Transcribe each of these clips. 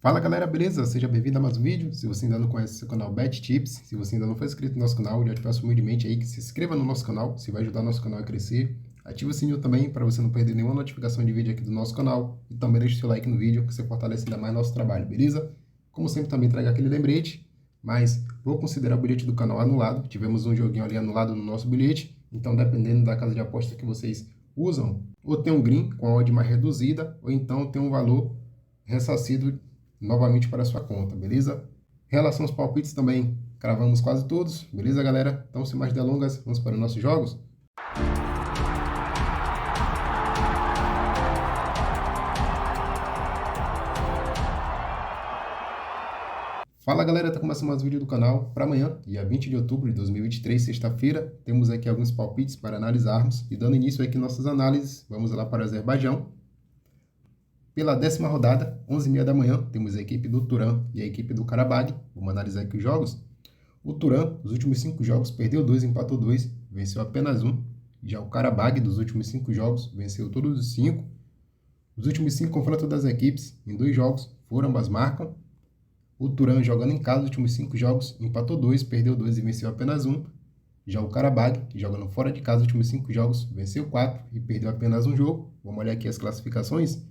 Fala galera, beleza? Seja bem-vindo a mais um vídeo. Se você ainda não conhece o canal Bet Tips, se você ainda não foi inscrito no nosso canal, eu te peço humildemente aí que se inscreva no nosso canal, se vai ajudar nosso canal a crescer. Ativa o sininho também para você não perder nenhuma notificação de vídeo aqui do nosso canal. E também deixe seu like no vídeo, que você fortalece ainda mais nosso trabalho, beleza? Como sempre, também traga aquele lembrete, mas vou considerar o bilhete do canal anulado. Tivemos um joguinho ali anulado no nosso bilhete, então dependendo da casa de aposta que vocês usam, ou tem um green com a odd mais reduzida, ou então tem um valor ressarcido novamente para a sua conta, beleza? Em relação aos palpites também, cravamos quase todos, beleza, galera? Então, sem mais delongas, vamos para os nossos jogos. Fala, galera, tá começando mais um vídeo do canal para amanhã, dia 20 de outubro de 2023, sexta-feira. Temos aqui alguns palpites para analisarmos e dando início aqui nossas análises, vamos lá para o Azerbaijão. Pela 10ª rodada, 11h30 da manhã, temos a equipe do Turan e a equipe do Qarabağ. Vamos analisar aqui os jogos. O Turan, nos últimos 5 jogos, perdeu 2, empatou 2, venceu apenas 1. Já o Qarabağ, dos últimos 5 jogos, venceu todos os 5. Os últimos 5 confrontos das equipes, em 2 jogos, foram ambas marcam. O Turan, jogando em casa, nos últimos 5 jogos, empatou 2, perdeu 2 e venceu apenas 1. Já o Qarabağ, jogando fora de casa, nos últimos 5 jogos, venceu 4 e perdeu apenas um jogo. Vamos olhar aqui as classificações.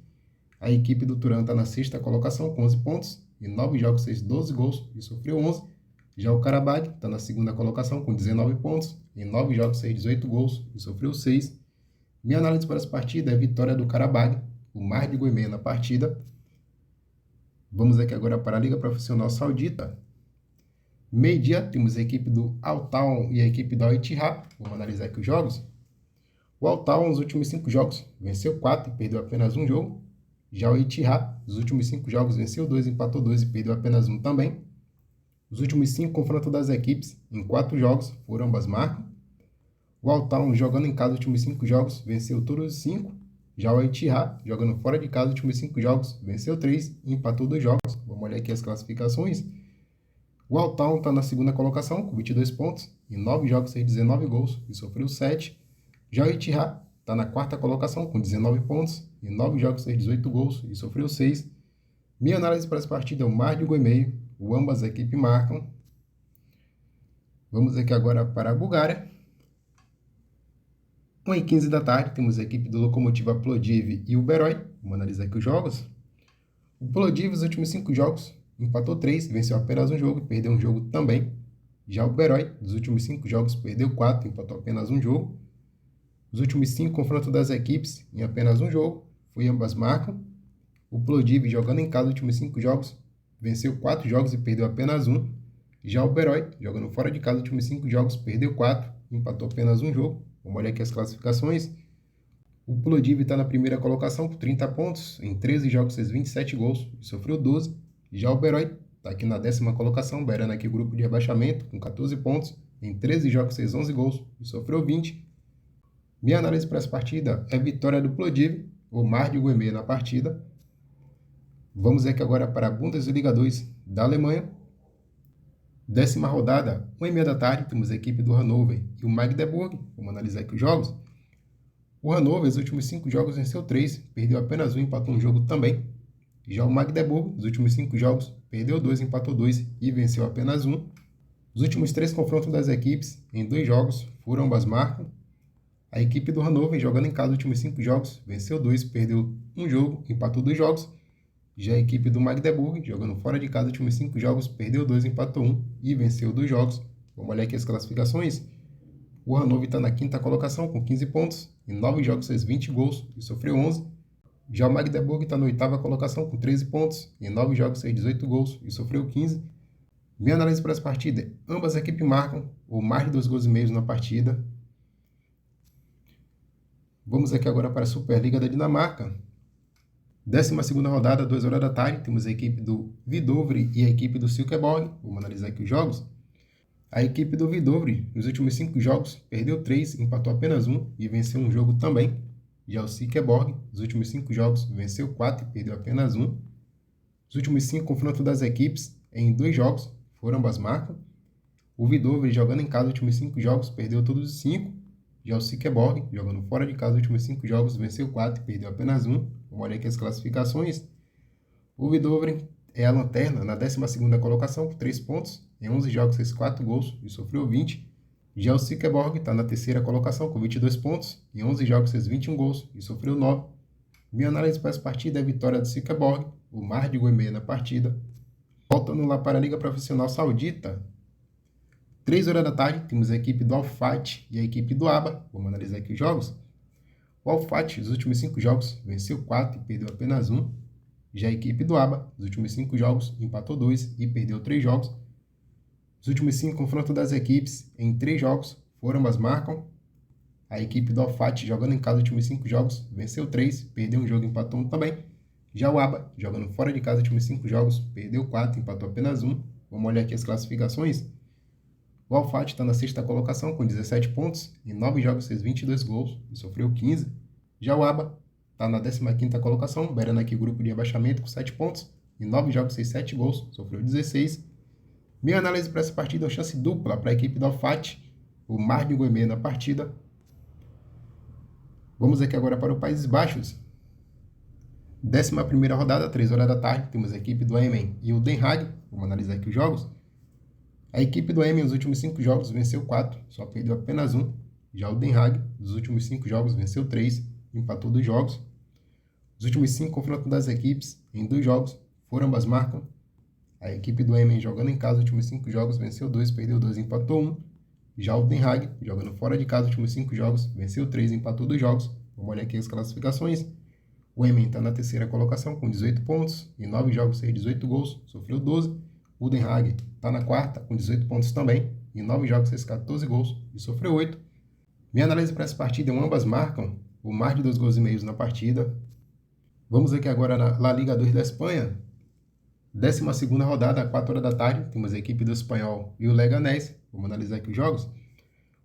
A equipe do Turan está na 6ª colocação com 11 pontos, em 9 jogos fez 12 gols e sofreu 11. Já o Qarabağ está na 2ª colocação com 19 pontos, em 9 jogos fez 18 gols e sofreu 6. Minha análise para essa partida é a vitória do Qarabağ, o mais de gol e meio na partida. Vamos aqui agora para a Liga Profissional Saudita. Meio-dia temos a equipe do Al Taun e a equipe da Al-Ittihad. Vamos analisar aqui os jogos. O Al Taun, nos últimos 5 jogos, venceu 4 e perdeu apenas um jogo. Já o Ittihad, nos últimos 5 jogos, venceu 2, empatou 2 e perdeu apenas 1 também. Os últimos 5 confrontos das equipes, em 4 jogos, foram ambas marcam. O Al Taun, jogando em casa os últimos 5 jogos, venceu todos os 5. Já o Ittihad, jogando fora de casa os últimos 5 jogos, venceu 3 e empatou 2 jogos. Vamos olhar aqui as classificações. O Al Taun está na 2ª colocação, com 22 pontos. Em 9 jogos, fez 19 gols e sofreu 7. Já o Ittihad está na 4ª colocação, com 19 pontos. Em 9 jogos, fez 18 gols e sofreu 6. Minha análise para essa partida é o mais de gol e meio. Ambas as equipes marcam. Vamos aqui agora para a Bulgária. 1h15 da tarde, temos a equipe do Lokomotiv Plodiv e o Beroy. Vamos analisar aqui os jogos. O Plodiv, nos últimos 5 jogos, empatou 3, venceu apenas um jogo e perdeu um jogo também. Já o Beroy, nos últimos 5 jogos, perdeu 4, empatou apenas um jogo. Os últimos 5 confrontos das equipes, em apenas um jogo, foi ambas marcam. O Plodiv, jogando em casa os últimos 5 jogos, venceu 4 jogos e perdeu apenas um. Já o Beroy, jogando fora de casa os últimos 5 jogos, perdeu 4, empatou apenas um jogo. Vamos olhar aqui as classificações. O Plodiv está na 1ª colocação com 30 pontos, em 13 jogos fez 27 gols e sofreu 12. Já o Beroy está aqui na 10ª colocação, beirando aqui o grupo de rebaixamento, com 14 pontos, em 13 jogos fez 11 gols e sofreu 20. Minha análise para essa partida é a vitória do Plodiv, o mais de gol e meio na partida. Vamos aqui agora para a Bundesliga 2 da Alemanha. 10ª rodada, 1h30 da tarde, temos a equipe do Hannover e o Magdeburg. Vamos analisar aqui os jogos. O Hannover, nos últimos 5 jogos, venceu 3, perdeu apenas 1, empatou um jogo também. Já o Magdeburg, nos últimos 5 jogos, perdeu 2, empatou 2 e venceu apenas 1. Os últimos 3 confrontos das equipes, em 2 jogos, foram ambas marcam. A equipe do Hannover, jogando em casa os últimos 5 jogos, venceu 2, perdeu um jogo, empatou 2 jogos. Já a equipe do Magdeburg, jogando fora de casa os últimos 5 jogos, perdeu 2, empatou 1 e venceu 2 jogos. Vamos olhar aqui as classificações. O Hannover está na 5ª colocação com 15 pontos, em 9 jogos fez 20 gols e sofreu 11. Já o Magdeburg está na 8ª colocação com 13 pontos, em 9 jogos fez 18 gols e sofreu 15. Minha análise para essa partida, ambas as equipes marcam, ou mais de 2 gols e meio na partida. Vamos aqui agora para a Superliga da Dinamarca. 12ª rodada, 2 horas da tarde, temos a equipe do Hvidovre e a equipe do Silkeborg. Vamos analisar aqui os jogos. A equipe do Hvidovre, nos últimos 5 jogos, perdeu 3, empatou apenas 1 e venceu um jogo também. Já o Silkeborg, nos últimos 5 jogos, venceu 4 e perdeu apenas 1. Os últimos 5 confrontos das equipes, em 2 jogos, foram ambas marcam. O Hvidovre, jogando em casa os últimos 5 jogos, perdeu todos os 5. Já o Silkeborg, jogando fora de casa os últimos 5 jogos, venceu 4 e perdeu apenas 1. Vamos olhar aqui as classificações. O Hvidovre é a Lanterna na 12ª colocação com 3 pontos. Em 11 jogos fez 4 gols e sofreu 20. Já o Silkeborg está na 3ª colocação com 22 pontos. Em 11 jogos fez 21 gols e sofreu 9. Minha análise para essa partida é a vitória do Silkeborg, o mar de gol e meio na partida. Voltando lá para a Liga Profissional Saudita, 3 horas da tarde, temos a equipe do Al-Fatih e a equipe do Aba. Vamos analisar aqui os jogos. O Al-Fatih, nos últimos 5 jogos, venceu 4 e perdeu apenas 1. Já a equipe do Aba, nos últimos 5 jogos, empatou 2 e perdeu 3 jogos. Os últimos 5 confrontos das equipes, em 3 jogos, foram ambas marcam. A equipe do Al-Fatih, jogando em casa os últimos 5 jogos, venceu 3, perdeu 1 jogo e empatou 1 também. Já o Aba, jogando fora de casa os últimos 5 jogos, perdeu 4, empatou apenas 1. Vamos olhar aqui as classificações. O Al-Fatih está na 6ª colocação com 17 pontos, em 9 jogos fez 22 gols e sofreu 15. Já o Aba está na 15ª colocação, beirando aqui o grupo de rebaixamento com 7 pontos, em 9 jogos fez 7 gols, sofreu 16. Minha análise para essa partida é uma chance dupla para a equipe do Al-Fatih, o mar de gol e meio na partida. Vamos aqui agora para os Países Baixos. 11ª rodada, 3 horas da tarde, temos a equipe do Emmen e o Den Haag. Vamos analisar aqui os jogos. A equipe do Emmen, nos últimos 5 jogos, venceu 4, só perdeu apenas 1. Já o Den Haag, nos últimos 5 jogos, venceu 3, empatou 2 jogos. Os últimos 5 confrontos das equipes, em 2 jogos, foram ambas marcam. A equipe do Emmen, jogando em casa, os últimos 5 jogos, venceu 2, perdeu 2, empatou 1. Já o Den Haag, jogando fora de casa, os últimos 5 jogos, venceu 3, empatou 2 jogos. Vamos olhar aqui as classificações. O Emmen está na 3ª colocação com 18 pontos, em 9 jogos fez 18 gols, sofreu 12. O Den Haag está na 4ª com 18 pontos também, em 9 jogos fez 14 gols e sofreu 8. Minha análise para essa partida é ambas marcam, o mar de 2 gols e meio na partida. Vamos aqui agora na La Liga 2 da Espanha. 12ª rodada, às 4 horas da tarde, temos a equipe do Espanhol e o Leganés. Vamos analisar aqui os jogos.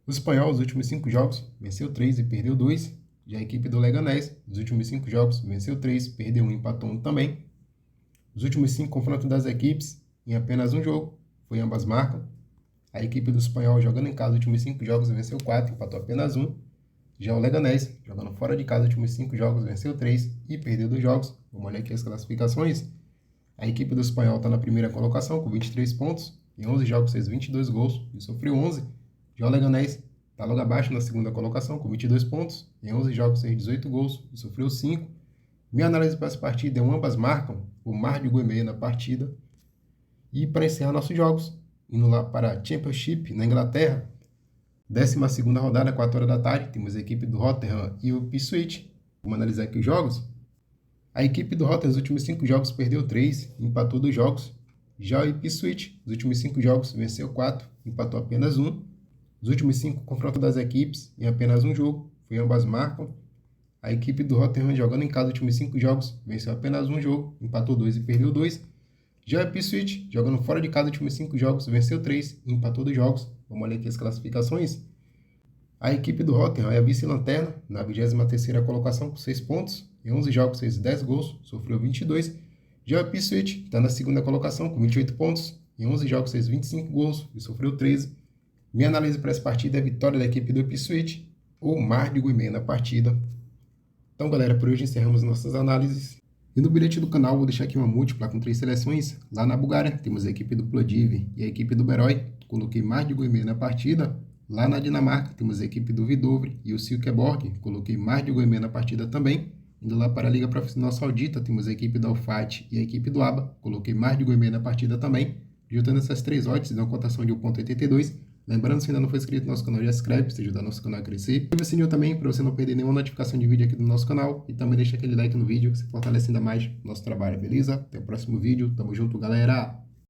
O Espanhol, nos últimos 5 jogos, venceu 3 e perdeu 2. Já a equipe do Leganés, nos últimos 5 jogos, venceu 3, perdeu 1 e empatou 1 também. Os últimos 5 confrontos das equipes, em apenas 1 jogo, foi ambas marcam. A equipe do Espanhol, jogando em casa os últimos 5 jogos, venceu 4, empatou apenas 1. Já o Leganés, jogando fora de casa os últimos 5 jogos, venceu 3 e perdeu 2 jogos. Vamos olhar aqui as classificações. A equipe do Espanhol está na 1ª colocação com 23 pontos. Em 11 jogos fez 22 gols e sofreu 11. Já o Leganés está logo abaixo na 2ª colocação com 22 pontos. Em 11 jogos fez 18 gols e sofreu 5. Minha análise para essa partida é ambas marcam, o mar de gol e meio na partida. E para encerrar nossos jogos, indo lá para a Championship na Inglaterra, 12ª rodada, 4 horas da tarde, temos a equipe do Rotherham e o Ipswich. Vamos analisar aqui os jogos. A equipe do Rotherham, nos últimos 5 jogos, perdeu 3, empatou 2 jogos. Já o Ipswich, nos últimos 5 jogos, venceu 4, empatou apenas 1. Os últimos 5 confrontos das equipes, em apenas 1 jogo, foi ambas marcam. A equipe do Rotherham, jogando em casa os últimos 5 jogos, venceu apenas 1 jogo, empatou 2 e perdeu 2. Já o Ipswich, jogando fora de casa os últimos 5 jogos, venceu 3 e empatou 2 jogos. Vamos olhar aqui as classificações. A equipe do Rotherham é a vice-lanterna, na 23ª colocação com 6 pontos. Em 11 jogos fez 10 gols, sofreu 22. Já o Ipswich está na 2ª colocação com 28 pontos. Em 11 jogos fez 25 gols e sofreu 13. Minha análise para essa partida é a vitória da equipe do Ipswich, ou mar de gol e meio na partida. Então, galera, por hoje encerramos nossas análises. E no bilhete do canal vou deixar aqui uma múltipla com 3 seleções. Lá na Bulgária temos a equipe do Plovdiv e a equipe do Beroy. Coloquei mais de gol e meio na partida. Lá na Dinamarca temos a equipe do Hvidovre e o Silkeborg. Coloquei mais de gol e meio na partida também. Indo lá para a Liga Profissional Saudita temos a equipe do Al-Fatih e a equipe do Aba. Coloquei mais de gol e meio na partida também. Juntando essas 3 odds, dá uma cotação de 1,82. Lembrando, se ainda não for inscrito no nosso canal, já se inscreve para ajudar nosso canal a crescer. Ative o sininho também para você não perder nenhuma notificação de vídeo aqui do nosso canal. E também deixa aquele like no vídeo que se fortalece ainda mais o nosso trabalho, beleza? Até o próximo vídeo. Tamo junto, galera!